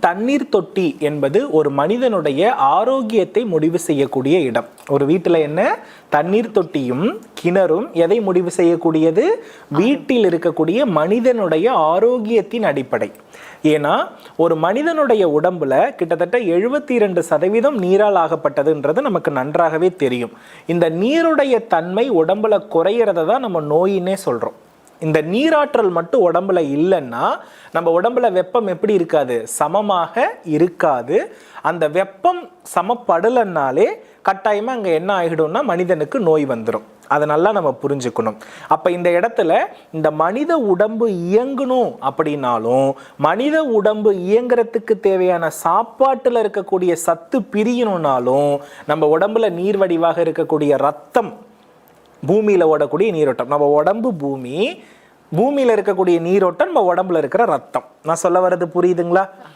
தண்ணீர் தொட்டி என்பது ஒரு மனிதனுடைய ஆரோக்கியத்தை முடிவு செய்யக்கூடிய இடம். ஒரு வீட்டில் என்ன தண்ணீர் தொட்டியும் கிணறும் எதை முடிவு செய்யக்கூடியது? வீட்டில் இருக்கக்கூடிய மனிதனுடைய ஆரோக்கியத்தின் அடிப்படை. ஏன்னா ஒரு மனிதனுடைய உடம்புல கிட்டத்தட்ட 72% நீரால் ஆகப்பட்டதுன்றது நமக்கு நன்றாகவே தெரியும். இந்த நீருடைய தன்மை உடம்புல குறையிறத தான் நம்ம நோயின்னே சொல்றோம். இந்த நீராற்றல் மட்டும் உடம்புல இல்லைன்னா நம்ம உடம்புல வெப்பம் எப்படி இருக்காது? சமமாக இருக்காது. அந்த வெப்பம் சமப்படலைன்னாலே கட்டாயமா அங்க என்ன ஆகிடும்னா மனிதனுக்கு நோய் வந்துடும். அதை நல்லா நம்ம புரிஞ்சுக்கணும். அப்ப இந்த இடத்துல இந்த மனித உடம்பு இயங்கணும் அப்படின்னாலும் மனித உடம்பு இயங்குறதுக்கு தேவையான சாப்பாட்டுல இருக்கக்கூடிய சத்து பிரியணும்னாலும் நம்ம உடம்புல நீர் வடிவாக இருக்கக்கூடிய ரத்தம், பூமியில ஓடக்கூடிய நீரோட்டம், நம்ம உடம்பு பூமி, பூமியில இருக்கக்கூடிய நீரோட்டம் நம்ம உடம்புல இருக்கிற ரத்தம். நான் சொல்ல வர்றது புரியுதுங்களா?